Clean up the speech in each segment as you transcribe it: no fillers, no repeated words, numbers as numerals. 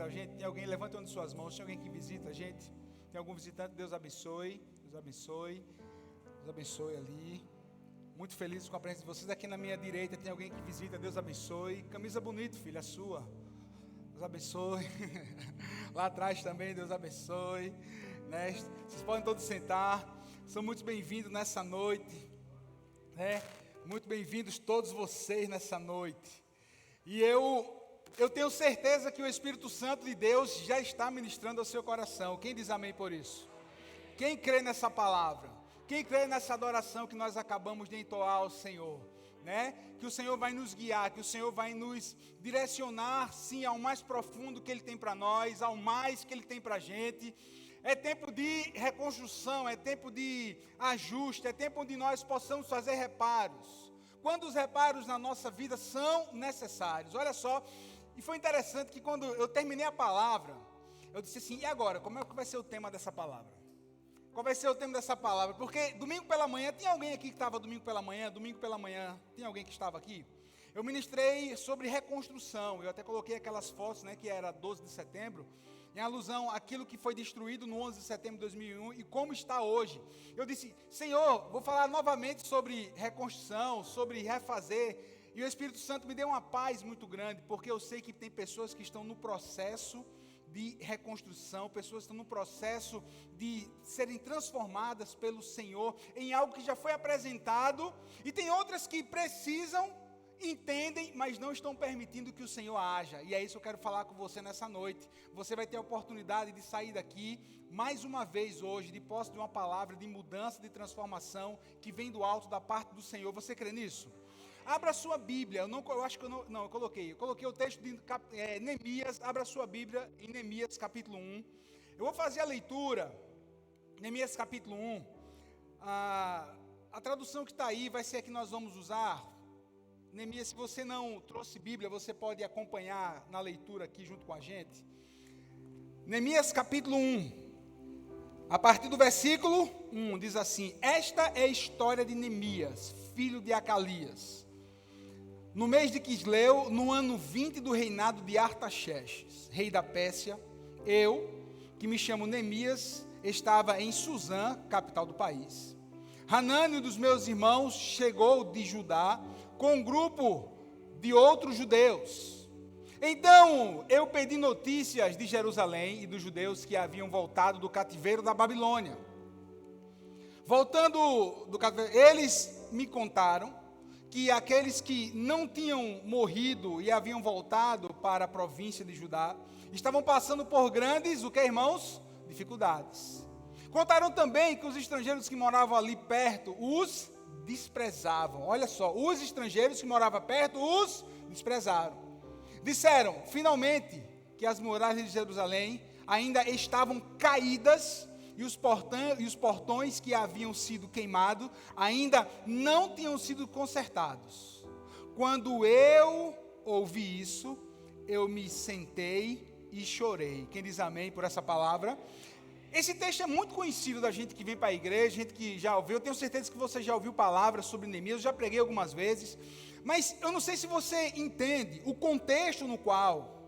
visita a gente? Tem alguém? Levanta uma de suas mãos. Tem alguém que visita a gente? Tem algum visitante? Deus abençoe. Deus abençoe. Deus abençoe ali. Muito feliz com a presença de vocês. Aqui na minha direita tem alguém que visita. Deus abençoe. Camisa bonita, filha, a sua. Deus abençoe. Lá atrás também, Deus abençoe. Né? Vocês podem todos sentar. São muito bem-vindos nessa noite. Né? Muito bem-vindos todos vocês nessa noite. E eu tenho certeza que o Espírito Santo de Deus já está ministrando ao seu coração. Quem diz amém por isso? Quem crê nessa palavra? Quem crê nessa adoração que nós acabamos de entoar ao Senhor? Né? Que o Senhor vai nos guiar, que o Senhor vai nos direcionar, sim, ao mais profundo que Ele tem para nós, ao mais que Ele tem para a gente. É tempo de reconstrução, é tempo de ajuste, é tempo onde nós possamos fazer reparos. Quando os reparos na nossa vida são necessários. Olha só, e foi interessante que quando eu terminei a palavra, eu disse assim, e agora, como é que vai ser o tema dessa palavra? Qual vai ser o tema dessa palavra? Porque domingo pela manhã, tem alguém aqui que estava domingo pela manhã, tem alguém que estava aqui? Eu ministrei sobre reconstrução, eu até coloquei aquelas fotos, né, que era 12 de setembro, em alusão àquilo que foi destruído no 11 de setembro de 2001 e como está hoje. Eu disse, Senhor, vou falar novamente sobre reconstrução, sobre refazer, e o Espírito Santo me deu uma paz muito grande, porque eu sei que tem pessoas que estão no processo de reconstrução, pessoas que estão no processo de serem transformadas pelo Senhor em algo que já foi apresentado, e tem outras que precisam, entendem, mas não estão permitindo que o Senhor haja, e é isso que eu quero falar com você nessa noite. Você vai ter a oportunidade de sair daqui, mais uma vez hoje, de posse de uma palavra de mudança, de transformação, que vem do alto da parte do Senhor. Você crê nisso? Abra a sua Bíblia, eu coloquei o texto de Neemias. Abra a sua Bíblia em Neemias capítulo 1, eu vou fazer a leitura, Neemias capítulo 1, a tradução que está aí vai ser a que nós vamos usar. Neemias, se você não trouxe Bíblia, você pode acompanhar na leitura aqui junto com a gente. Neemias capítulo 1, a partir do versículo 1, diz assim: esta é a história de Neemias, filho de Acalias. No mês de Quisleu, no ano 20 do reinado de Artaxerxes, rei da Pérsia, eu, que me chamo Neemias, estava em Suzã, capital do país. Hanani, um dos meus irmãos, chegou de Judá com um grupo de outros judeus. Então eu pedi notícias de Jerusalém e dos judeus que haviam voltado do cativeiro da Babilônia. Voltando do cativeiro, eles me contaram que aqueles que não tinham morrido e haviam voltado para a província de Judá estavam passando por grandes, o que, irmãos? Dificuldades. Contaram também que os estrangeiros que moravam ali perto os desprezavam. Olha só, os estrangeiros que moravam perto os desprezaram. Disseram, finalmente, que as muralhas de Jerusalém ainda estavam caídas e os portões que haviam sido queimados ainda não tinham sido consertados. Quando eu ouvi isso, eu me sentei e chorei. Quem diz amém por essa palavra? Esse texto é muito conhecido da gente que vem para a igreja, gente que já ouviu. Eu tenho certeza que você já ouviu palavras sobre Neemias, eu já preguei algumas vezes, mas eu não sei se você entende o contexto no qual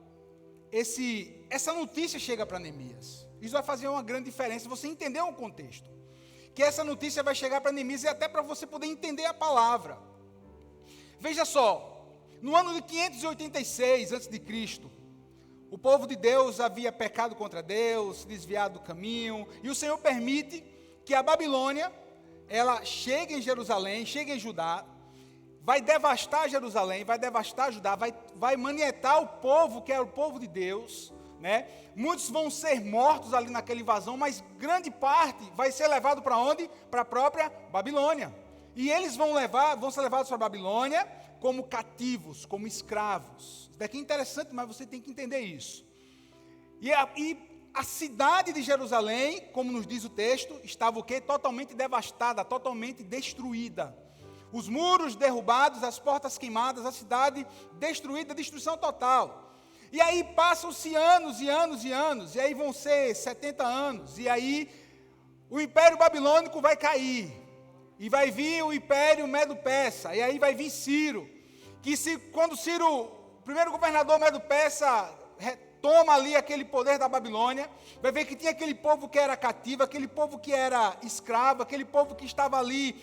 essa notícia chega para Neemias. Isso vai fazer uma grande diferença, você entender o contexto. Que essa notícia vai chegar para Neemias e até para você poder entender a palavra. Veja só, no ano de 586 a.C., o povo de Deus havia pecado contra Deus, se desviado do caminho, e o Senhor permite que a Babilônia, ela chegue em Jerusalém, chegue em Judá, vai devastar Jerusalém, vai devastar Judá, vai manietar o povo que era o povo de Deus, né? Muitos vão ser mortos ali naquela invasão, mas grande parte vai ser levado para onde? Para a própria Babilônia. E eles vão ser levados para a Babilônia como cativos, como escravos. Isso daqui é interessante, mas você tem que entender isso. E a cidade de Jerusalém, como nos diz o texto, estava o quê? Totalmente devastada, totalmente destruída. Os muros derrubados, as portas queimadas, a cidade destruída, destruição total. E aí passam-se anos e anos e anos, e aí vão ser 70 anos, e aí o Império Babilônico vai cair, e vai vir o Império Medo-Persa, e aí vai vir Ciro, quando Ciro, o primeiro governador Medo-Persa, toma ali aquele poder da Babilônia, vai ver que tinha aquele povo que era cativo, aquele povo que era escravo, aquele povo que estava ali,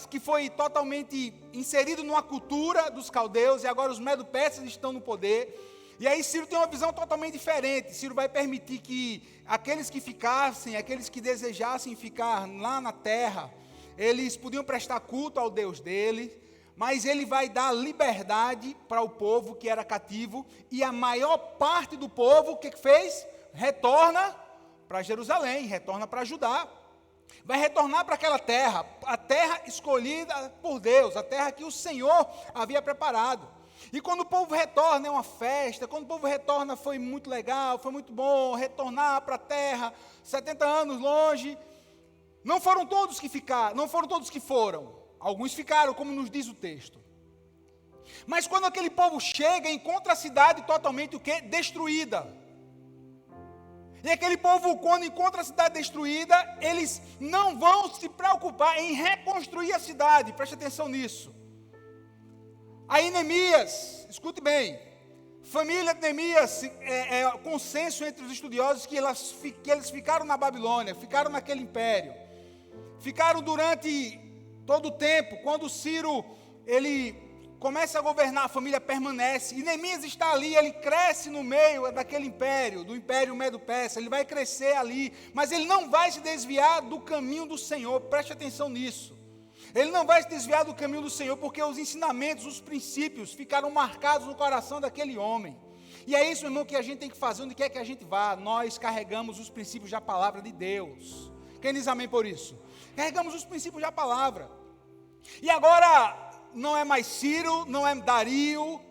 que foi totalmente inserido numa cultura dos caldeus, e agora os medo-persas estão no poder. E aí Ciro tem uma visão totalmente diferente. Ciro vai permitir que aqueles que ficassem, aqueles que desejassem ficar lá na terra, eles podiam prestar culto ao Deus deles, mas ele vai dar liberdade para o povo que era cativo, e a maior parte do povo, o que fez? Retorna para Jerusalém, retorna para Judá. Vai retornar para aquela terra, a terra escolhida por Deus, a terra que o Senhor havia preparado. E quando o povo retorna, é uma festa. Quando o povo retorna, foi muito legal, foi muito bom retornar para a terra, 70 anos longe. Não foram todos que ficaram, não foram todos que foram. Alguns ficaram, como nos diz o texto. Mas quando aquele povo chega, encontra a cidade totalmente o quê? Destruída. E aquele povo, quando encontra a cidade destruída, eles não vão se preocupar em reconstruir a cidade. Preste atenção nisso. Aí Neemias, escute bem, família de Neemias, consenso entre os estudiosos que eles ficaram na Babilônia, ficaram naquele império, ficaram durante todo o tempo. Quando Ciro, ele começa a governar, a família permanece, e Neemias está ali, ele cresce no meio daquele império, do império Medo-Persa, ele vai crescer ali, mas ele não vai se desviar do caminho do Senhor, preste atenção nisso. Ele não vai se desviar do caminho do Senhor, porque os ensinamentos, os princípios ficaram marcados no coração daquele homem. E é isso, meu irmão, que a gente tem que fazer onde quer que a gente vá. Nós carregamos os princípios da palavra de Deus. Quem diz amém por isso? Carregamos os princípios da palavra. E agora, não é mais Ciro, não é Dario.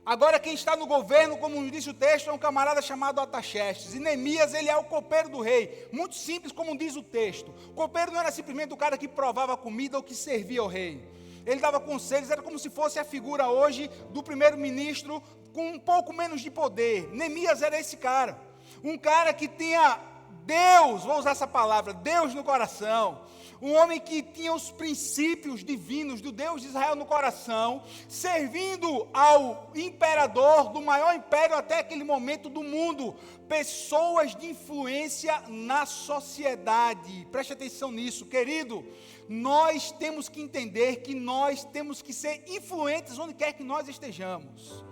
Agora quem está no governo, como disse o texto, é um camarada chamado Artaxerxes. E Neemias, ele é o copeiro do rei. Muito simples, como diz o texto. O copeiro não era simplesmente o cara que provava a comida ou que servia ao rei. Ele dava conselhos, era como se fosse a figura hoje do primeiro-ministro com um pouco menos de poder. Neemias era esse cara. Um cara que tinha Deus, vou usar essa palavra, Deus no coração. Um homem que tinha os princípios divinos do Deus de Israel no coração, servindo ao imperador do maior império até aquele momento do mundo, pessoas de influência na sociedade. Preste atenção nisso, querido. Nós temos que entender que nós temos que ser influentes onde quer que nós estejamos.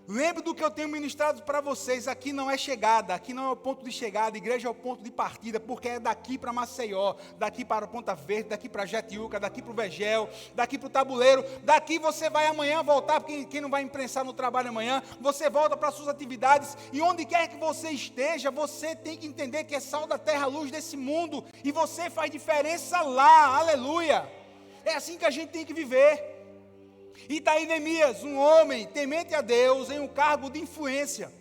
Lembre do que eu tenho ministrado para vocês, aqui não é chegada, aqui não é o ponto de chegada, a igreja é o ponto de partida, porque é daqui para Maceió, daqui para Ponta Verde, daqui para Jetiuca, daqui para o Vergel, daqui para o Tabuleiro, daqui você vai amanhã voltar, porque quem não vai imprensar no trabalho amanhã, você volta para suas atividades, e onde quer que você esteja, você tem que entender que é sal da terra, luz desse mundo, e você faz diferença lá, aleluia, é assim que a gente tem que viver. E está aí Neemias, um homem temente a Deus, em um cargo de influência.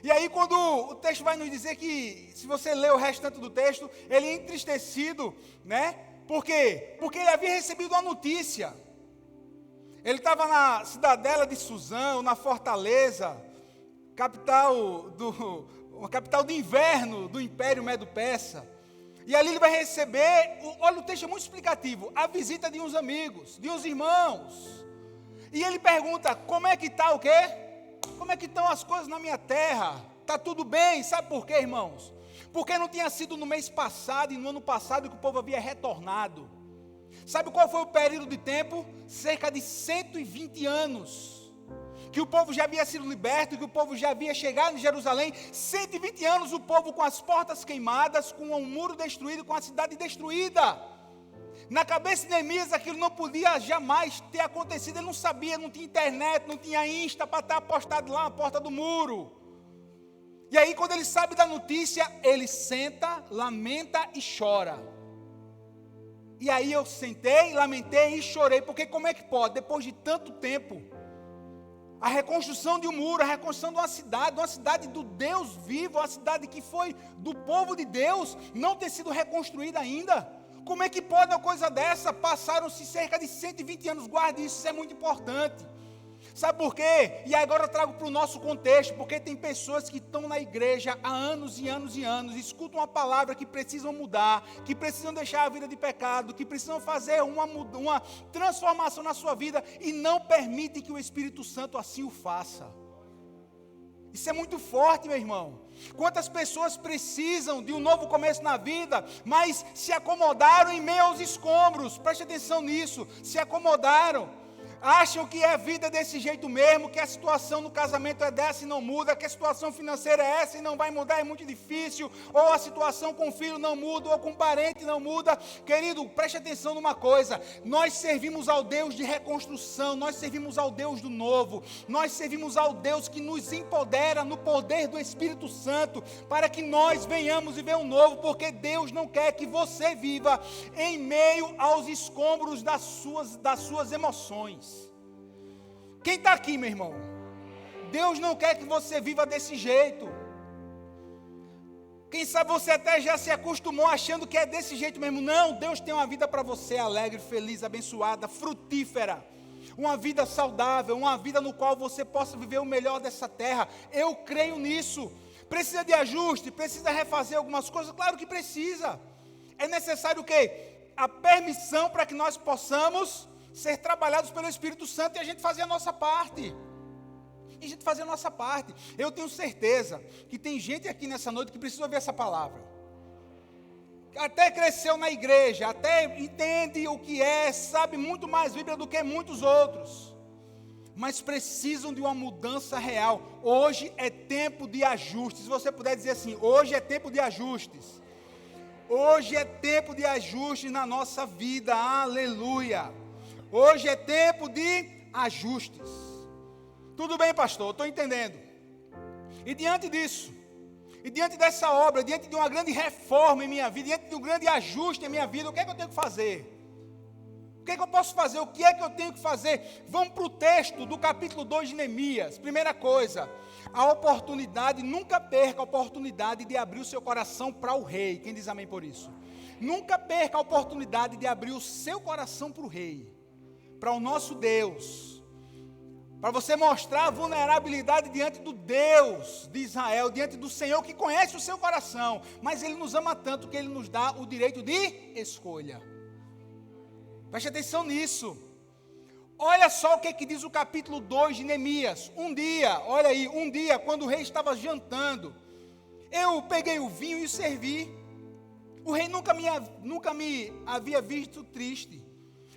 E aí quando o texto vai nos dizer que, se você ler o restante do texto, ele é entristecido, né? Por quê? Porque ele havia recebido uma notícia. Ele estava na cidadela de Suzã, na fortaleza, capital de inverno do Império Medo-Persa. E ali ele vai receber, olha, o texto é muito explicativo, a visita de uns amigos, de uns irmãos. E ele pergunta, como é que está o quê? Como é que estão as coisas na minha terra? Está tudo bem? Sabe por quê, irmãos? Porque não tinha sido no mês passado e no ano passado que o povo havia retornado. Sabe qual foi o período de tempo? Cerca de 120 anos. Que o povo já havia sido liberto, que o povo já havia chegado em Jerusalém. 120 anos o povo com as portas queimadas, com um muro destruído, com a cidade destruída. Na cabeça de Neemias aquilo não podia jamais ter acontecido, ele não sabia, não tinha internet, não tinha Insta para estar postado lá na porta do muro. E aí quando ele sabe da notícia, ele senta, lamenta e chora. E aí eu sentei, lamentei e chorei, porque como é que pode, depois de tanto tempo, a reconstrução de um muro, a reconstrução de uma cidade do Deus vivo, uma cidade que foi do povo de Deus, não ter sido reconstruída ainda? Como é que pode uma coisa dessa? Passaram-se cerca de 120 anos, guarde isso, isso é muito importante. Sabe por quê? E agora eu trago para o nosso contexto, porque tem pessoas que estão na igreja há anos e anos e anos, escutam uma palavra que precisam mudar, que precisam deixar a vida de pecado, que precisam fazer uma transformação na sua vida e não permitem que o Espírito Santo assim o faça. Isso é muito forte, meu irmão. Quantas pessoas precisam de um novo começo na vida, mas se acomodaram em meio aos escombros. Preste atenção nisso, se acomodaram. Acham que é a vida desse jeito mesmo, que a situação no casamento é dessa e não muda, que a situação financeira é essa e não vai mudar, é muito difícil, ou a situação com o filho não muda, ou com o parente não muda. Querido, preste atenção numa coisa, nós servimos ao Deus de reconstrução, nós servimos ao Deus do novo, nós servimos ao Deus que nos empodera no poder do Espírito Santo, para que nós venhamos viver o novo, porque Deus não quer que você viva em meio aos escombros das suas emoções. Quem está aqui, meu irmão? Deus não quer que você viva desse jeito. Quem sabe você até já se acostumou achando que é desse jeito mesmo. Não, Deus tem uma vida para você alegre, feliz, abençoada, frutífera. Uma vida saudável, uma vida no qual você possa viver o melhor dessa terra. Eu creio nisso. Precisa de ajuste? Precisa refazer algumas coisas? Claro que precisa. É necessário o quê? A permissão para que nós possamos ser trabalhados pelo Espírito Santo e a gente fazer a nossa parte. E a gente fazer a nossa parte. Eu tenho certeza que tem gente aqui nessa noite que precisa ouvir essa palavra. Até cresceu na igreja, até entende o que é, sabe muito mais Bíblia do que muitos outros. Mas precisam de uma mudança real. Hoje é tempo de ajustes. Se você puder dizer assim, hoje é tempo de ajustes. Hoje é tempo de ajustes na nossa vida. Aleluia. Hoje é tempo de ajustes. Tudo bem, pastor, estou entendendo. E diante disso, e diante dessa obra, diante de uma grande reforma em minha vida, diante de um grande ajuste em minha vida, o que é que eu tenho que fazer? O que é que eu posso fazer? O que é que eu tenho que fazer? Vamos para o texto do capítulo 2 de Neemias. Primeira coisa, a oportunidade, nunca perca a oportunidade de abrir o seu coração para o rei. Quem diz amém por isso? Nunca perca a oportunidade de abrir o seu coração para o rei. Para o nosso Deus, para você mostrar a vulnerabilidade diante do Deus de Israel, diante do Senhor que conhece o seu coração, mas Ele nos ama tanto que Ele nos dá o direito de escolha. Preste atenção nisso. Olha só o que diz o capítulo 2 de Neemias. Um dia, olha aí, quando o rei estava jantando, eu peguei o vinho e o servi. O rei nunca me havia visto triste.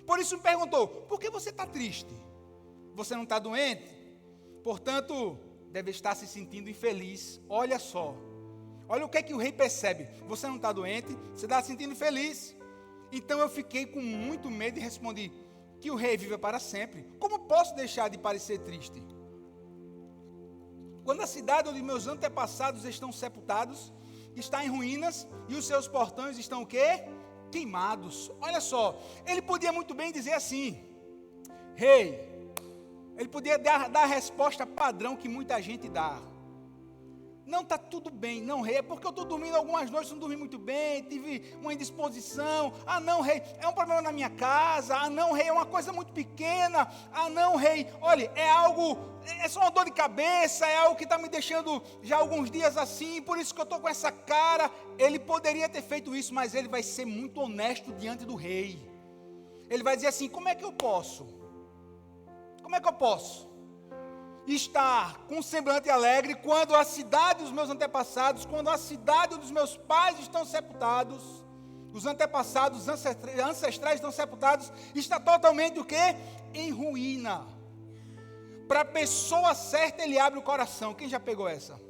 Por isso me perguntou, por que você está triste? Você não está doente? Portanto, deve estar se sentindo infeliz. Olha só. Olha o que é que o rei percebe. Você não está doente, você está se sentindo infeliz. Então eu fiquei com muito medo e respondi, que o rei viva para sempre. Como posso deixar de parecer triste? Quando a cidade onde meus antepassados estão sepultados, está em ruínas, e os seus portões estão o quê? Queimados. Olha só, ele podia muito bem dizer assim, rei, ele podia dar a resposta padrão que muita gente dá. Não, está tudo bem, não, rei, é porque eu estou dormindo algumas noites, não dormi muito bem, tive uma indisposição. Ah, não, rei, é um problema na minha casa. Ah, não, rei, é uma coisa muito pequena. Ah, não, rei, olha, é só uma dor de cabeça, é algo que está me deixando já alguns dias assim, por isso que eu estou com essa cara. Ele poderia ter feito isso, mas ele vai ser muito honesto diante do rei. Ele vai dizer assim, como é que eu posso estar com um semblante alegre quando a cidade dos meus antepassados, quando a cidade dos meus pais estão sepultados, os antepassados, os ancestrais estão sepultados, está totalmente o quê? Em ruína. Para a pessoa certa ele abre o coração. Quem já pegou essa?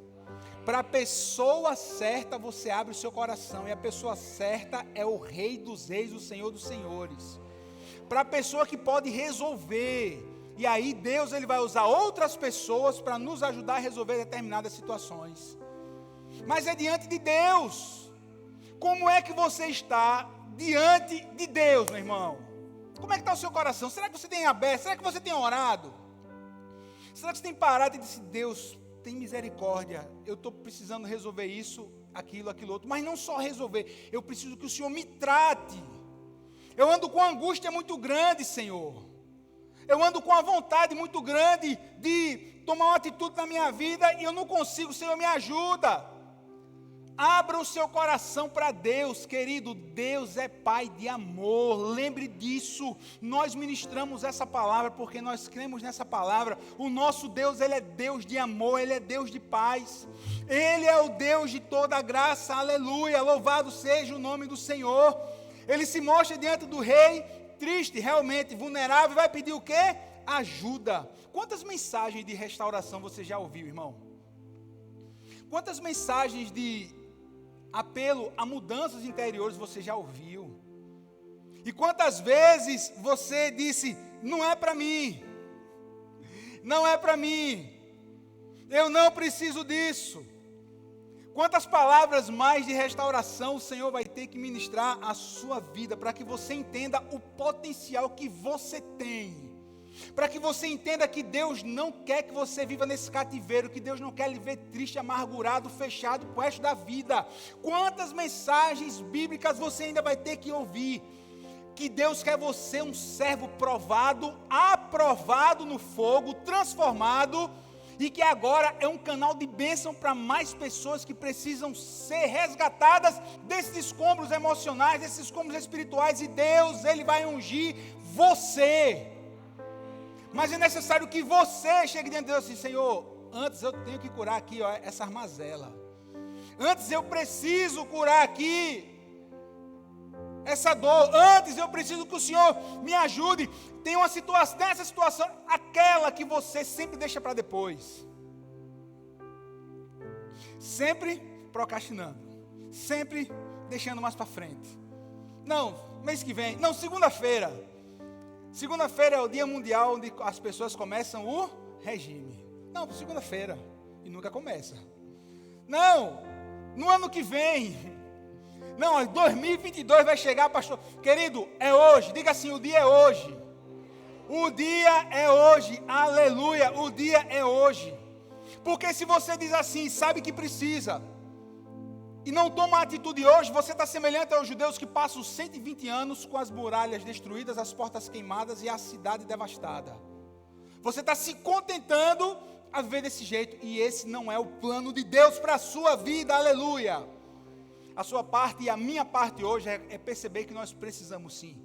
Para a pessoa certa você abre o seu coração, e a pessoa certa é o Rei dos Reis, o Senhor dos Senhores. Para a pessoa que pode resolver. E aí Deus ele vai usar outras pessoas para nos ajudar a resolver determinadas situações. Mas é diante de Deus. Como é que você está diante de Deus, meu irmão? Como é que está o seu coração? Será que você tem aberto? Será que você tem orado? Será que você tem parado e disse, Deus, tem misericórdia, eu estou precisando resolver isso, aquilo outro. Mas não só resolver, eu preciso que o Senhor me trate. Eu ando com angústia muito grande, Senhor. Eu ando com uma vontade muito grande de tomar uma atitude na minha vida e eu não consigo, Senhor, me ajuda. Abra o seu coração para Deus, querido. Deus é Pai de amor, lembre disso. Nós ministramos essa palavra porque nós cremos nessa palavra. O nosso Deus, Ele é Deus de amor, Ele é Deus de paz. Ele é o Deus de toda graça, aleluia, louvado seja o nome do Senhor. Ele se mostra diante do rei, triste, realmente vulnerável, e vai pedir o quê? Ajuda. Quantas mensagens de restauração você já ouviu, irmão? Quantas mensagens de apelo a mudanças interiores você já ouviu? E quantas vezes você disse, não é para mim, não é para mim, eu não preciso disso. Quantas palavras mais de restauração o Senhor vai ter que ministrar à sua vida, para que você entenda o potencial que você tem, para que você entenda que Deus não quer que você viva nesse cativeiro, que Deus não quer lhe ver triste, amargurado, fechado para o resto da vida. Quantas mensagens bíblicas você ainda vai ter que ouvir? Que Deus quer você um servo provado, aprovado no fogo, transformado, e que agora é um canal de bênção para mais pessoas que precisam ser resgatadas desses escombros emocionais, desses escombros espirituais, e Deus, Ele vai ungir você. Mas é necessário que você chegue diante de Deus assim, Senhor, antes eu tenho que curar aqui, ó, essa armazela. Antes eu preciso curar aqui essa dor. Antes eu preciso que o Senhor me ajude. Tem uma situação, nessa situação, aquela que você sempre deixa para depois. Sempre procrastinando. Sempre deixando mais para frente. Não, mês que vem. Não, segunda-feira. Segunda-feira é o dia mundial onde as pessoas começam o regime. Não, segunda-feira. E nunca começa. Não, no ano que vem. Não, 2022 vai chegar, pastor. Querido, é hoje. Diga assim, o dia é hoje. O dia é hoje. Aleluia, o dia é hoje. Porque se você diz assim, sabe que precisa, e não toma atitude hoje, você está semelhante aos judeus que passam 120 anos com as muralhas destruídas, as portas queimadas e a cidade devastada. Você está se contentando a viver desse jeito, e esse não é o plano de Deus para a sua vida, aleluia. A sua parte e a minha parte hoje é perceber que nós precisamos sim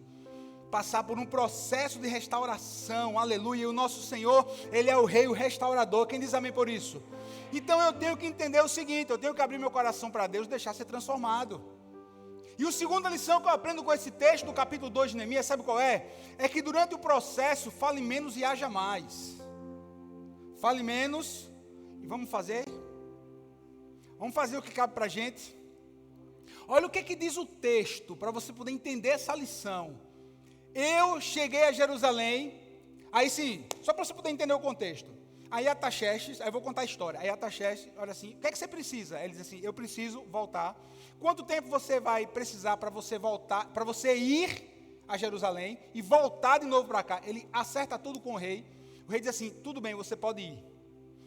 passar por um processo de restauração, aleluia. E o nosso Senhor, Ele é o Rei, o restaurador. Quem diz amém por isso? Então eu tenho que entender o seguinte, eu tenho que abrir meu coração para Deus e deixar ser transformado. E a segunda lição que eu aprendo com esse texto, do capítulo 2 de Neemias, sabe qual é? É que durante o processo, fale menos e haja mais. Fale menos e vamos fazer o que cabe para a gente. Olha o que diz o texto, para você poder entender essa lição. Eu cheguei a Jerusalém, aí sim, só para você poder entender o contexto. Aí Artaxerxes, aí eu vou contar a história. Aí Artaxerxes, olha assim, o que é que você precisa? Ele diz assim, eu preciso voltar. Quanto tempo você vai precisar para você voltar, para você ir a Jerusalém e voltar de novo para cá? Ele acerta tudo com o rei. O rei diz assim, tudo bem, você pode ir.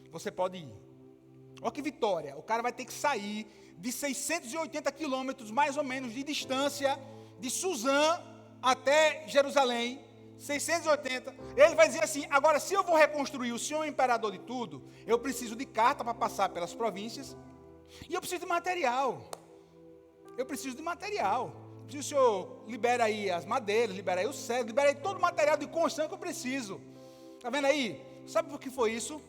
Você pode ir. Olha que vitória, o cara vai ter que sair de 680 quilômetros, mais ou menos, de distância, de Suzã até Jerusalém, 680, ele vai dizer assim, agora se eu vou reconstruir, o Senhor é o imperador de tudo, eu preciso de carta para passar pelas províncias, e eu preciso de material, preciso que o Senhor libere aí as madeiras, libere aí o cedro, libere aí todo o material de construção que eu preciso, está vendo aí? Sabe por que foi isso?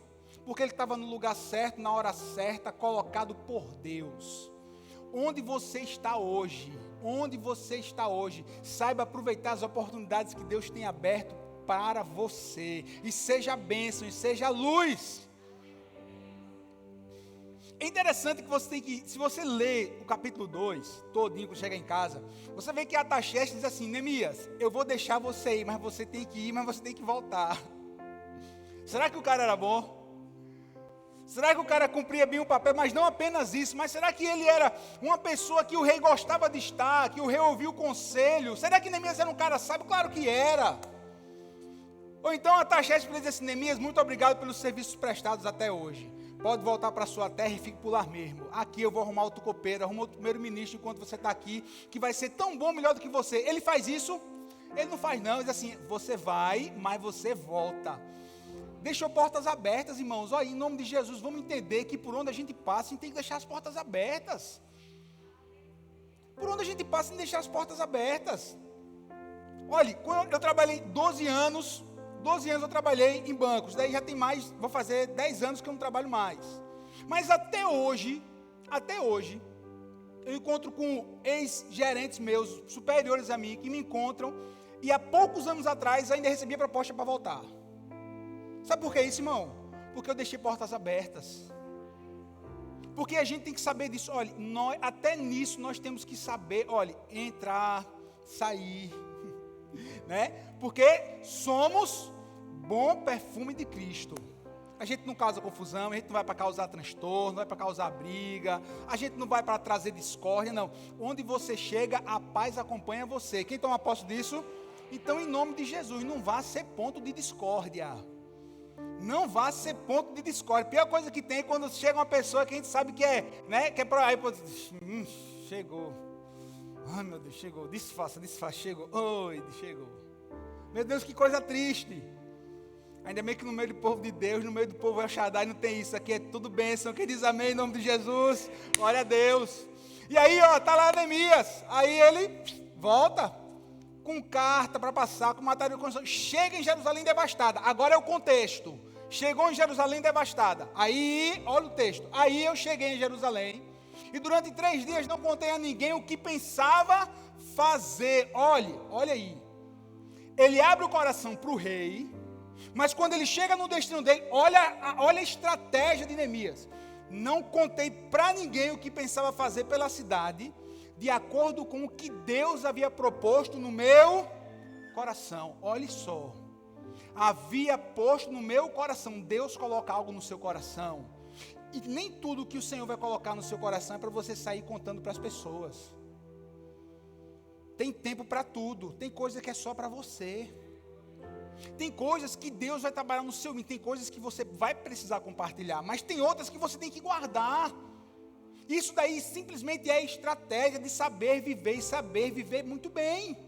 Porque ele estava no lugar certo, na hora certa, colocado por Deus. Onde você está hoje, saiba aproveitar as oportunidades que Deus tem aberto para você, e seja bênção, e seja luz. É interessante que você tem que, se você ler o capítulo 2, todinho, quando chega em casa, você vê que Artaxerxes diz assim, Neemias, eu vou deixar você ir, mas você tem que ir, mas você tem que voltar. Será que o cara era bom? Será que o cara cumpria bem o papel? Mas não apenas isso, mas será que ele era uma pessoa que o rei gostava de estar, que o rei ouvia o conselho? Será que Neemias era um cara sábio? Claro que era. Ou então Artaxerxes diz assim, Neemias, muito obrigado pelos serviços prestados até hoje. Pode voltar para a sua terra e fique por lá mesmo. Aqui eu vou arrumar outro copeiro, arruma outro primeiro-ministro enquanto você está aqui, que vai ser tão bom, melhor do que você. Ele faz isso? Ele não faz não, ele diz assim, você vai, mas você volta. Deixou portas abertas, irmãos. Olha, em nome de Jesus, vamos entender que por onde a gente passa, a gente tem que deixar as portas abertas. Por onde a gente passa sem deixar as portas abertas. Olha, quando eu trabalhei 12 anos eu trabalhei em bancos. Daí já tem mais, vou fazer 10 anos que eu não trabalho mais. Mas até hoje, eu encontro com ex-gerentes meus, superiores a mim, que me encontram, e há poucos anos atrás ainda recebia proposta para voltar. Sabe por que isso, irmão? Porque eu deixei portas abertas. Porque a gente tem que saber disso. Olha, até nisso nós temos que saber, olha, entrar, sair, né? Porque somos bom perfume de Cristo. A gente não causa confusão, a gente não vai para causar transtorno, não vai para causar briga, a gente não vai para trazer discórdia, não. Onde você chega, a paz acompanha você. Quem toma posse disso? Então, em nome de Jesus, não vá ser ponto de discórdia. Não vá ser ponto de discórdia. A pior coisa que tem é quando chega uma pessoa que a gente sabe que é, né? Que é para aí, chegou. Ai, meu Deus, chegou. Disfarça, chegou. Oi, chegou. Meu Deus, que coisa triste. Ainda bem que no meio do povo de Deus, no meio do povo El Shaddai, não tem isso. Aqui é tudo bênção. Quem diz amém em nome de Jesus? Glória a Deus. E aí, ó, tá lá Neemias. Aí ele volta com carta para passar, com material de construção. Chega em Jerusalém devastada. Agora é o contexto. Chegou em Jerusalém devastada. Aí, olha o texto. Aí eu cheguei em Jerusalém. E durante 3 dias não contei a ninguém o que pensava fazer. Olha aí. Ele abre o coração para o rei. Mas quando ele chega no destino dele, olha a estratégia de Neemias. Não contei para ninguém o que pensava fazer pela cidade, de acordo com o que Deus havia proposto no meu coração. Olhe só. Havia posto no meu coração. Deus coloca algo no seu coração. E nem tudo que o Senhor vai colocar no seu coração é para você sair contando para as pessoas. Tem tempo para tudo. Tem coisa que é só para você. Tem coisas que Deus vai trabalhar no seu meio, tem coisas que você vai precisar compartilhar, mas tem outras que você tem que guardar. Isso daí simplesmente é estratégia de saber viver e saber viver muito bem.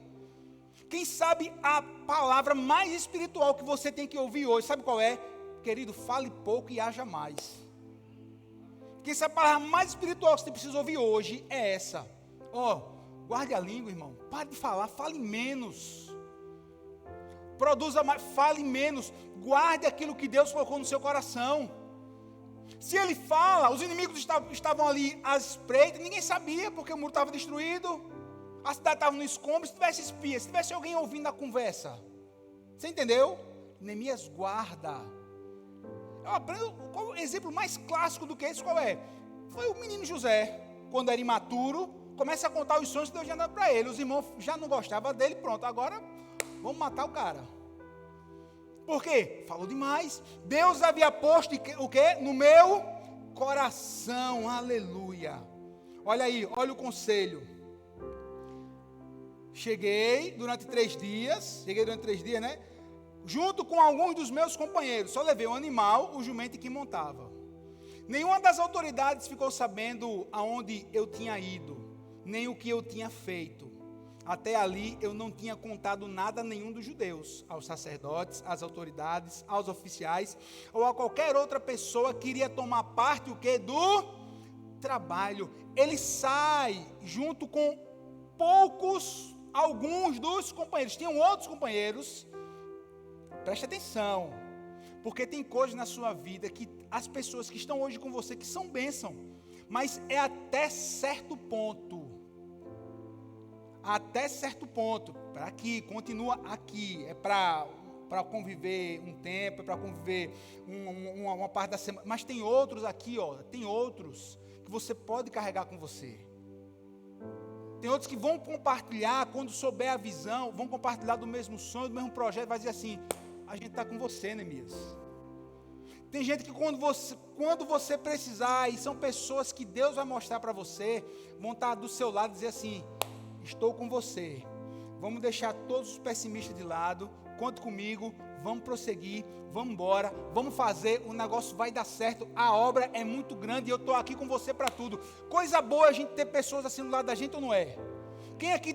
Quem sabe a palavra mais espiritual que você tem que ouvir hoje, sabe qual é? Querido, fale pouco e haja mais. Quem sabe a palavra mais espiritual que você precisa ouvir hoje é essa. Guarde a língua, irmão, pare de falar, fale menos. Produza mais, fale menos, guarde aquilo que Deus colocou no seu coração. Se ele fala, os inimigos estavam ali à espreita, ninguém sabia porque o muro estava destruído, a cidade estava no escombro. Se tivesse espia, se tivesse alguém ouvindo a conversa, você entendeu? Neemias guarda. Eu aprendo, qual o exemplo mais clássico do que esse, qual é? Foi o menino José, quando era imaturo, começa a contar os sonhos que Deus tinha dado para ele, os irmãos já não gostavam dele, pronto, agora vamos matar o cara. Por quê? Falou demais. Deus havia posto o quê? No meu coração. Aleluia. Olha aí, olha o conselho. Cheguei durante 3 dias, né? Junto com alguns dos meus companheiros. Só levei um animal, o jumento que montava. Nenhuma das autoridades ficou sabendo aonde eu tinha ido, nem o que eu tinha feito. Até ali eu não tinha contado nada a nenhum dos judeus, aos sacerdotes, às autoridades, aos oficiais, ou a qualquer outra pessoa que iria tomar parte do trabalho. Ele sai junto com alguns dos companheiros. Tinham outros companheiros, preste atenção, porque tem coisas na sua vida que as pessoas que estão hoje com você, que são bênção, mas é até certo ponto. Até certo ponto, para aqui, continua aqui, é para conviver um tempo, é para conviver uma parte da semana, mas tem outros aqui, tem outros que você pode carregar com você. Tem outros que vão compartilhar, quando souber a visão, vão compartilhar do mesmo sonho, do mesmo projeto, vai dizer assim, a gente está com você, Neemias. Tem gente que quando você precisar, e são pessoas que Deus vai mostrar para você, vão estar do seu lado e dizer assim, estou com você, vamos deixar todos os pessimistas de lado, conte comigo, vamos prosseguir, vamos embora, vamos fazer, o negócio vai dar certo, a obra é muito grande e eu estou aqui com você para tudo. Coisa boa a gente ter pessoas assim do lado da gente ou não é? Quem aqui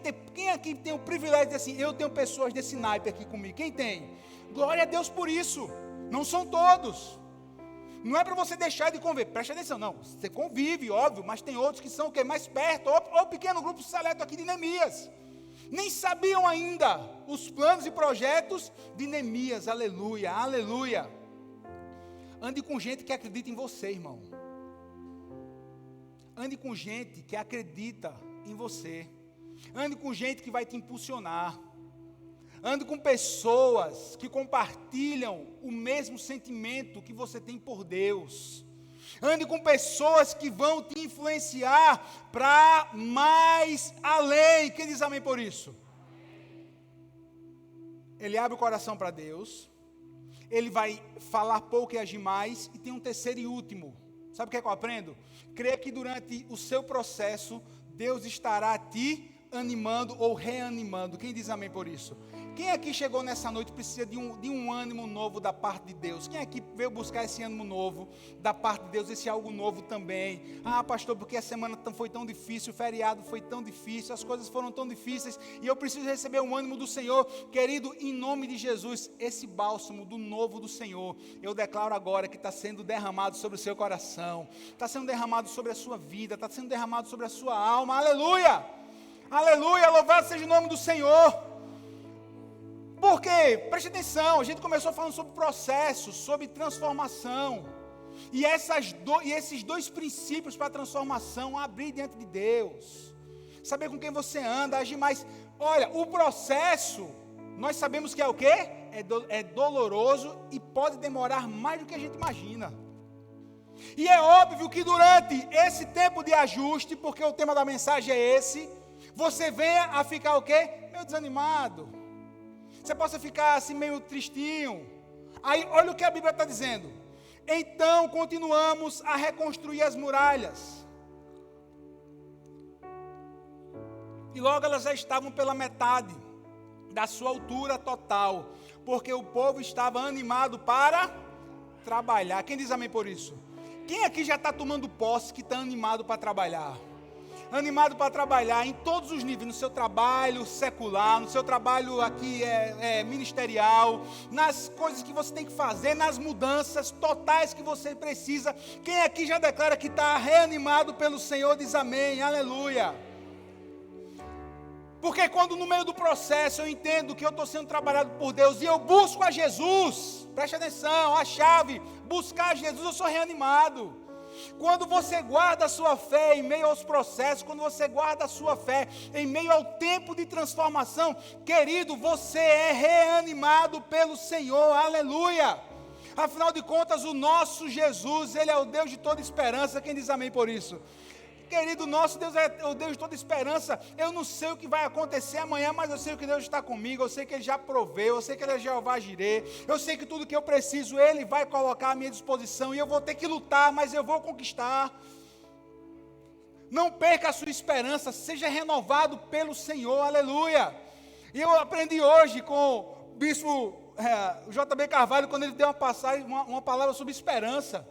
tem o privilégio de dizer assim, eu tenho pessoas desse naipe aqui comigo, quem tem? Glória a Deus por isso, não são todos. Não é para você deixar de conviver, preste atenção, não, você convive, óbvio, mas tem outros que são o quê? Mais perto, ou o pequeno grupo seleto aqui de Neemias. Nem sabiam ainda os planos e projetos de Neemias, aleluia, aleluia. Ande com gente que acredita em você, irmão. Ande com gente que acredita em você. Ande com gente que vai te impulsionar. Ande com pessoas que compartilham o mesmo sentimento que você tem por Deus. Ande com pessoas que vão te influenciar para mais além. Quem diz amém por isso? Ele abre o coração para Deus. Ele vai falar pouco e agir mais. E tem um terceiro e último. Sabe o que é que eu aprendo? Creia que durante o seu processo, Deus estará te animando ou reanimando. Quem diz amém por isso? Quem aqui chegou nessa noite e precisa de um ânimo novo da parte de Deus? Quem aqui veio buscar esse ânimo novo da parte de Deus, esse algo novo também? Ah, pastor, porque a semana foi tão difícil, o feriado foi tão difícil, as coisas foram tão difíceis, e eu preciso receber um ânimo do Senhor. Querido, em nome de Jesus, esse bálsamo do novo do Senhor, eu declaro agora que está sendo derramado sobre o seu coração, está sendo derramado sobre a sua vida, está sendo derramado sobre a sua alma, aleluia! Aleluia, louvado seja o nome do Senhor. Por quê? Preste atenção, a gente começou falando sobre processo, sobre transformação. E esses dois princípios para a transformação, abrir diante de Deus. Saber com quem você anda, agir mais. Olha, o processo, nós sabemos que é o quê? É doloroso e pode demorar mais do que a gente imagina. E é óbvio que durante esse tempo de ajuste, porque o tema da mensagem é esse, você venha a ficar o quê? Meio desanimado. Você possa ficar assim meio tristinho. Aí olha o que a Bíblia está dizendo. Então continuamos a reconstruir as muralhas. E logo elas já estavam pela metade da sua altura total. Porque o povo estava animado para trabalhar. Quem diz amém por isso? Quem aqui já está tomando posse que está animado para trabalhar? Animado para trabalhar em todos os níveis, no seu trabalho secular, no seu trabalho aqui ministerial, nas coisas que você tem que fazer, nas mudanças totais que você precisa. Quem aqui já declara que está reanimado pelo Senhor, diz amém, aleluia. Porque quando no meio do processo eu entendo que eu estou sendo trabalhado por Deus e eu busco a Jesus, preste atenção, a chave, buscar Jesus, eu sou reanimado. Quando você guarda a sua fé em meio aos processos, quando você guarda a sua fé em meio ao tempo de transformação, querido, você é reanimado pelo Senhor, aleluia. Afinal de contas, o nosso Jesus, Ele é o Deus de toda esperança. Quem diz amém por isso? Querido, nosso Deus é o Deus de toda esperança. Eu não sei o que vai acontecer amanhã, mas eu sei que Deus está comigo, eu sei que Ele já proveu, eu sei que Ele é Jeová Jirê, eu sei que tudo que eu preciso, Ele vai colocar à minha disposição, e eu vou ter que lutar, mas eu vou conquistar. Não perca a sua esperança, seja renovado pelo Senhor, aleluia. E eu aprendi hoje com o bispo J.B. Carvalho, quando ele deu uma palavra sobre esperança.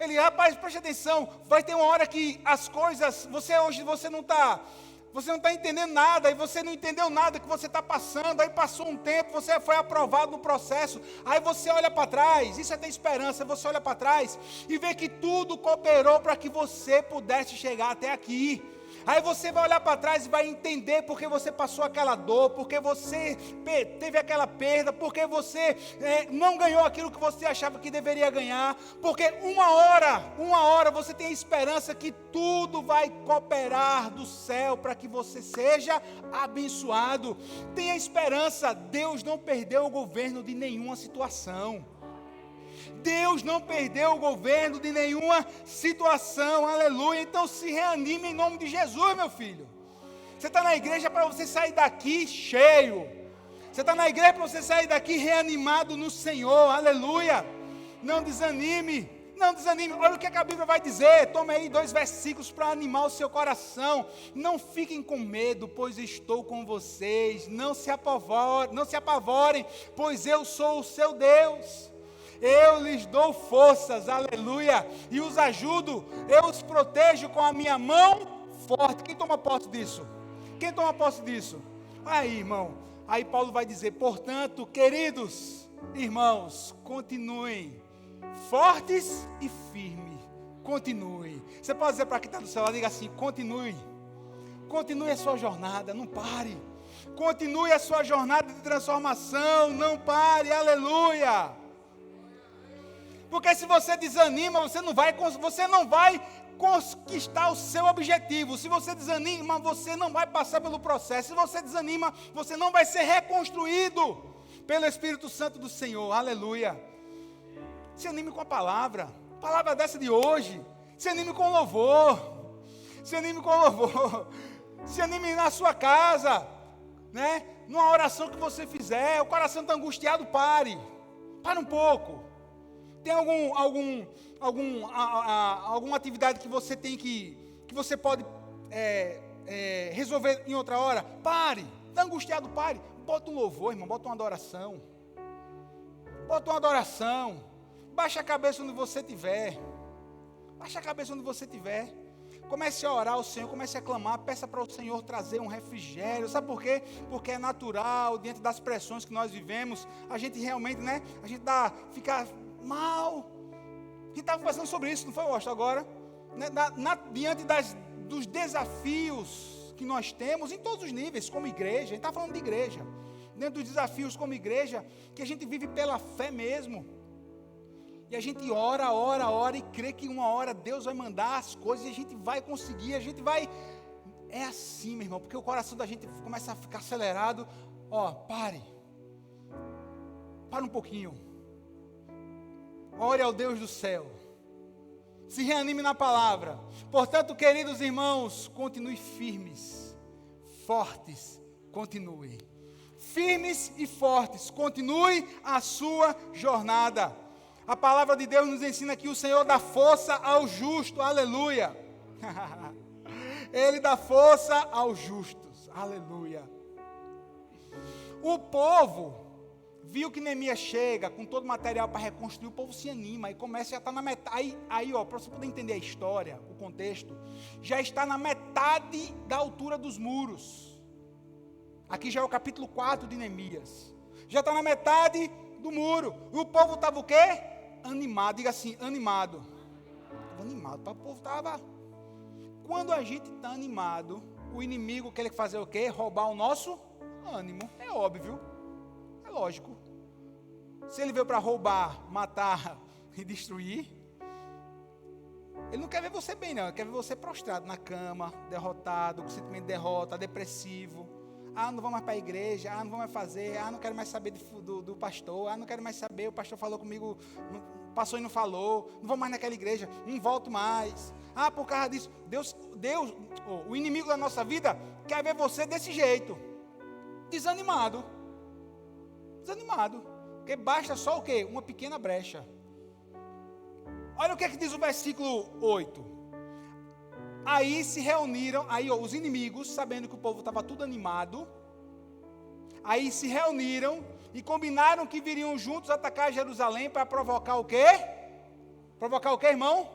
Ele, rapaz, preste atenção, vai ter uma hora que as coisas, você não está entendendo nada, e você não entendeu nada que você está passando, aí passou um tempo, você foi aprovado no processo, aí você olha para trás, isso é ter esperança, você olha para trás e vê que tudo cooperou para que você pudesse chegar até aqui. Aí você vai olhar para trás e vai entender porque você passou aquela dor, porque você teve aquela perda, porque você não ganhou aquilo que você achava que deveria ganhar, porque uma hora você tem a esperança que tudo vai cooperar do céu para que você seja abençoado. Tenha esperança, Deus não perdeu o governo de nenhuma situação. Deus não perdeu o governo de nenhuma situação, aleluia. Então se reanime em nome de Jesus, meu filho. Você está na igreja para você sair daqui cheio. Você está na igreja para você sair daqui reanimado no Senhor, aleluia. Não desanime, não desanime. Olha o que a Bíblia vai dizer. Tome aí 2 versículos para animar o seu coração. Não fiquem com medo, pois estou com vocês. Não se apavorem, pois eu sou o seu Deus. Eu lhes dou forças, aleluia, e os ajudo, eu os protejo com a minha mão forte. Quem toma posse disso? Quem toma posse disso? Aí, irmão, aí Paulo vai dizer, portanto, queridos irmãos, continuem fortes e firmes. Continue. Você pode dizer para quem está do seu lado, diga assim, continue. Continue a sua jornada, não pare. Continue a sua jornada de transformação, não pare, aleluia. Porque se você desanima, você não vai conquistar o seu objetivo. Se você desanima, você não vai passar pelo processo. Se você desanima, você não vai ser reconstruído pelo Espírito Santo do Senhor, aleluia. Se anime com a palavra dessa de hoje. Se anime com louvor. Se anime com louvor. Se anime na sua casa, né? Numa oração que você fizer, o coração está angustiado, pare um pouco. Tem alguma atividade que você tem que você pode resolver em outra hora? Pare, está angustiado, pare. Bota um louvor, irmão, bota uma adoração. Bota uma adoração. Baixa a cabeça onde você estiver. Baixa a cabeça onde você estiver. Comece a orar ao Senhor, comece a clamar, peça para o Senhor trazer um refrigério. Sabe por quê? Porque é natural, diante das pressões que nós vivemos, a gente realmente, né? A gente fica mal. A gente estava conversando sobre isso, não foi, Washington, agora? Diante dos desafios que nós temos, em todos os níveis, como igreja, a gente está falando de igreja. Dentro dos desafios como igreja, que a gente vive pela fé mesmo. E a gente ora e crê que uma hora Deus vai mandar as coisas e a gente vai conseguir, a gente vai... É assim, meu irmão, porque o coração da gente começa a ficar acelerado. Pare um pouquinho. Ore ao Deus do céu. Se reanime na palavra. Portanto, queridos irmãos, continue firmes, fortes, continue. Firmes e fortes, continue a sua jornada. A palavra de Deus nos ensina que o Senhor dá força ao justo, aleluia. Ele dá força aos justos, aleluia. O povo viu que Neemias chega com todo o material para reconstruir, o povo se anima e começa, já está na metade, para você poder entender a história, o contexto, já está na metade da altura dos muros. Aqui já é o capítulo 4 de Neemias. Já está na metade do muro. E o povo estava o quê? Animado, diga assim, animado. Estava animado, o povo estava... Quando a gente está animado, o inimigo quer fazer o quê? Roubar o nosso ânimo. É óbvio, é lógico. Se ele veio para roubar, matar e destruir, ele não quer ver você bem, não. Ele quer ver você prostrado na cama, derrotado, com sentimento de derrota, depressivo. Não vou mais para a igreja, não vou mais fazer, não quero mais saber do pastor, não quero mais saber, o pastor falou comigo, passou e não falou, não vou mais naquela igreja, não volto mais. Por causa disso, Deus, o inimigo da nossa vida quer ver você desse jeito, desanimado, porque basta só o quê? Uma pequena brecha. Olha o que diz o versículo 8. Aí se reuniram, os inimigos, sabendo que o povo estava tudo animado, aí se reuniram e combinaram que viriam juntos atacar Jerusalém para provocar o quê? Provocar o quê, irmão?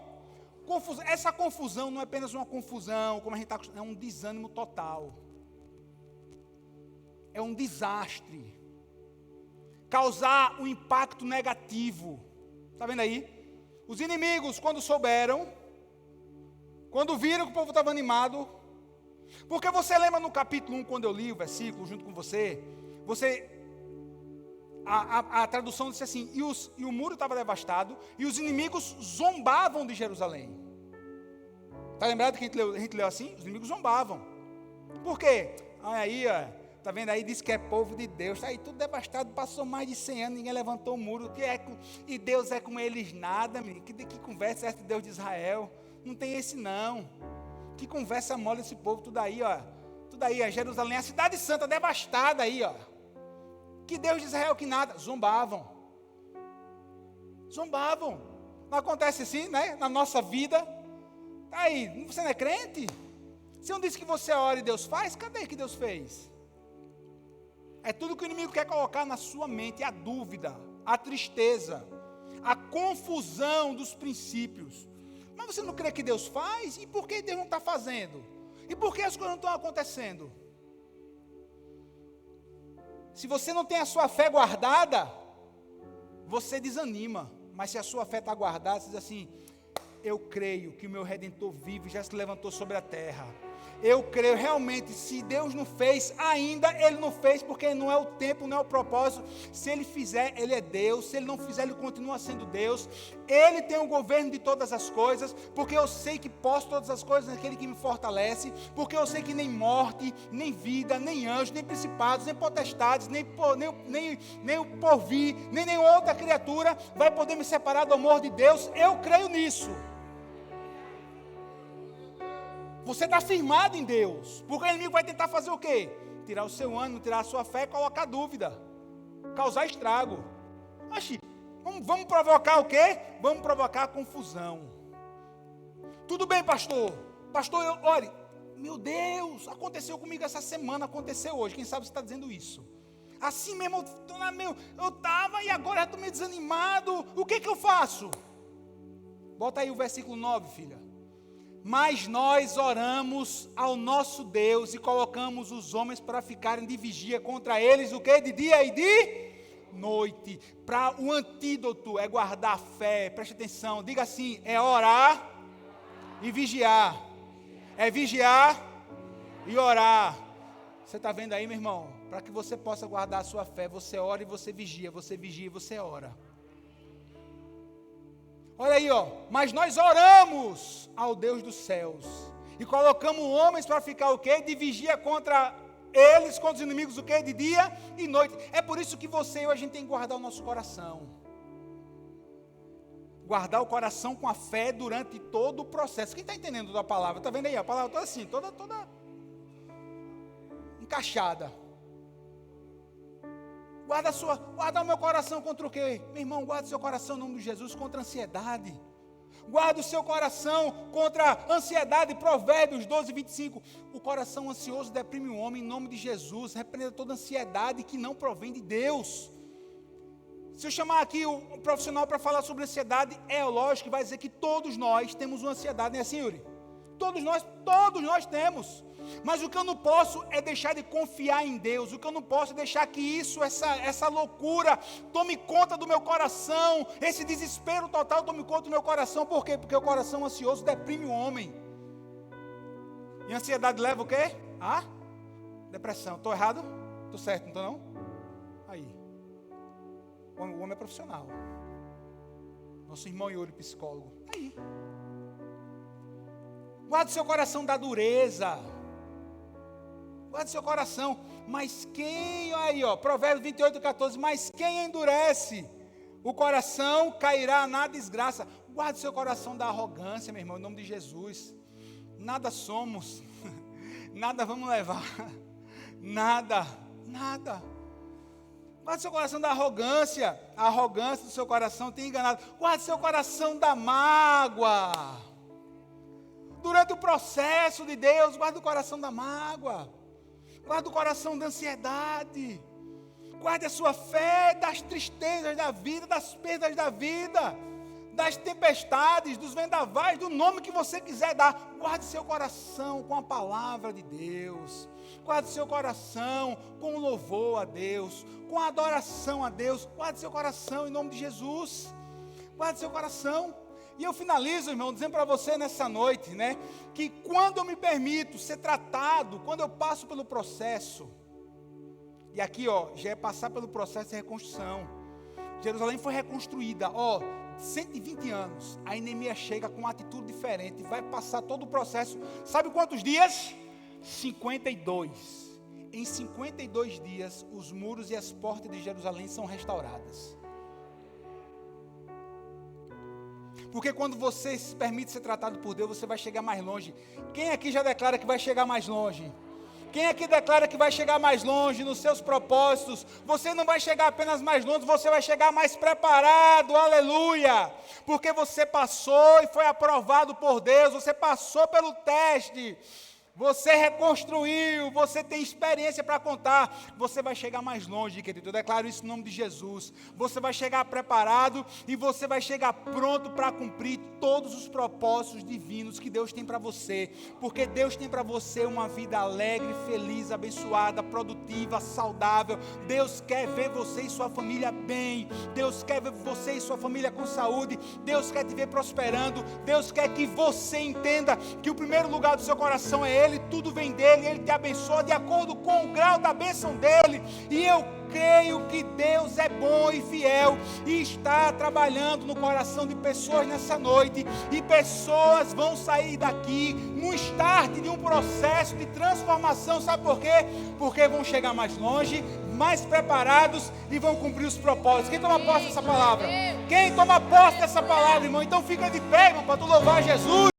Essa confusão não é apenas uma confusão, como a gente está acostumado, é um desânimo total. É um desastre. Causar um impacto negativo. Está vendo aí? Os inimigos, quando souberam, quando viram que o povo estava animado, porque você lembra no capítulo 1, quando eu li o versículo junto com você, a tradução disse assim, e o muro estava devastado, e os inimigos zombavam de Jerusalém. Está lembrado que a gente leu assim? Os inimigos zombavam. Por quê? Aí, está vendo aí, diz que é povo de Deus, está aí tudo devastado, passou mais de 100 anos, ninguém levantou o muro, e Deus é com eles nada, que conversa é essa de Deus de Israel? Não tem esse não. Que conversa mole esse povo, tudo aí, Jerusalém, a cidade santa devastada aí, Que Deus de Israel que nada. Zombavam. Não acontece assim, né? Na nossa vida. Tá aí, você não é crente? Se eu disse que você ora e Deus faz, cadê que Deus fez? É tudo que o inimigo quer colocar na sua mente, a dúvida, a tristeza, a confusão dos princípios. Mas você não crê que Deus faz? E por que Deus não está fazendo? E por que as coisas não estão acontecendo? Se você não tem a sua fé guardada, você desanima. mas se a sua fé está guardada, você diz assim: eu creio que o meu Redentor vive, já se levantou sobre a terra. Eu creio realmente, se Deus não fez, ainda Ele não fez, porque não é o tempo, não é o propósito. Se Ele fizer, Ele é Deus. Se Ele não fizer, Ele continua sendo Deus. Ele tem o governo de todas as coisas, porque eu sei que posso todas as coisas naquele que me fortalece, porque eu sei que nem morte, nem vida, nem anjos, nem principados, nem potestades, nem o porvir, nem nenhuma outra criatura vai poder me separar do amor de Deus. Eu creio nisso. Você está firmado em Deus, porque o inimigo vai tentar fazer o quê? Tirar o seu ânimo, tirar a sua fé, colocar dúvida, causar estrago. Oxi, vamos provocar o quê? Vamos provocar confusão. Tudo bem, pastor? Pastor, olha, meu Deus, aconteceu comigo essa semana, aconteceu hoje. Quem sabe você está dizendo isso? Assim mesmo, eu estava e agora já estou meio desanimado. O que eu faço? Bota aí o versículo 9, filha. Mas nós oramos ao nosso Deus e colocamos os homens para ficarem de vigia contra eles, o que? De dia e de noite. Para o antídoto é guardar a fé, preste atenção, diga assim, é orar e vigiar. É vigiar e orar. Você está vendo aí, meu irmão? Para que você possa guardar a sua fé, você ora e você vigia e você ora. Olha aí, ó, mas nós oramos ao Deus dos céus e colocamos homens para ficar o quê? De vigia contra eles, contra os inimigos, o quê? De dia e noite. É por isso que você e eu, a gente tem que guardar o nosso coração. Guardar o coração com a fé durante todo o processo. Quem está entendendo da palavra? Está vendo aí? A palavra toda assim, toda encaixada. Guarda o meu coração contra o quê? Meu irmão, guarda o seu coração em nome de Jesus contra a ansiedade. Guarda o seu coração contra a ansiedade. Provérbios 12, 25. O coração ansioso deprime o homem em nome de Jesus. Repreenda toda ansiedade que não provém de Deus. Se eu chamar aqui um profissional para falar sobre ansiedade, é lógico que vai dizer que todos nós temos uma ansiedade, não é assim, Yuri? Todos nós temos. Mas o que eu não posso é deixar de confiar em Deus. O que eu não posso é deixar que isso, essa loucura tome conta do meu coração. Esse desespero total tome conta do meu coração. Por quê? Porque o coração ansioso deprime o homem. E a ansiedade leva o quê? A depressão. Estou errado? Estou certo, não estou não? Aí. O homem é profissional. Nosso irmão Yuri, psicólogo. Aí. Guarde seu coração da dureza. Guarde seu coração. Mas quem, aí ó, Provérbios 28, 14. Mas quem endurece o coração cairá na desgraça. Guarde seu coração da arrogância, meu irmão, em nome de Jesus. Nada somos. Nada vamos levar. Nada. Guarde seu coração da arrogância. A arrogância do seu coração tem enganado. Guarde seu coração da mágoa. Durante o processo de Deus, guarde o coração da mágoa. Guarde o coração da ansiedade. Guarde a sua fé das tristezas da vida, das perdas da vida, das tempestades, dos vendavais, do nome que você quiser dar. Guarde seu coração com a palavra de Deus. Guarde seu coração com louvor a Deus, com adoração a Deus. Guarde seu coração em nome de Jesus. Guarde seu coração. E eu finalizo, irmão, dizendo para você nessa noite, né, que quando eu me permito ser tratado, quando eu passo pelo processo, e aqui, ó, já é passar pelo processo de reconstrução. Jerusalém foi reconstruída, 120 anos. A Neemias chega com uma atitude diferente, vai passar todo o processo. Sabe quantos dias? 52. Em 52 dias, os muros e as portas de Jerusalém são restauradas. Porque quando você se permite ser tratado por Deus, você vai chegar mais longe. Quem aqui já declara que vai chegar mais longe? Quem aqui declara que vai chegar mais longe nos seus propósitos? Você não vai chegar apenas mais longe, você vai chegar mais preparado, aleluia. Porque você passou e foi aprovado por Deus, você passou pelo teste. Você reconstruiu, você tem experiência para contar, você vai chegar mais longe, querido. Eu declaro isso em nome de Jesus. Você vai chegar preparado e você vai chegar pronto para cumprir todos os propósitos divinos que Deus tem para você. Porque Deus tem para você uma vida alegre, feliz, abençoada, produtiva, saudável. Deus quer ver você e sua família bem. Deus quer ver você e sua família com saúde. Deus quer te ver prosperando. Deus quer que você entenda que o primeiro lugar do seu coração é Ele, tudo vem dEle, Ele te abençoa de acordo com o grau da bênção dEle, e eu creio que Deus é bom e fiel, e está trabalhando no coração de pessoas nessa noite, e pessoas vão sair daqui, no start de um processo de transformação, sabe por quê? Porque vão chegar mais longe, mais preparados, e vão cumprir os propósitos. Quem toma posse dessa palavra? Quem toma posse dessa palavra, irmão? Então fica de pé, irmão, para tu louvar Jesus.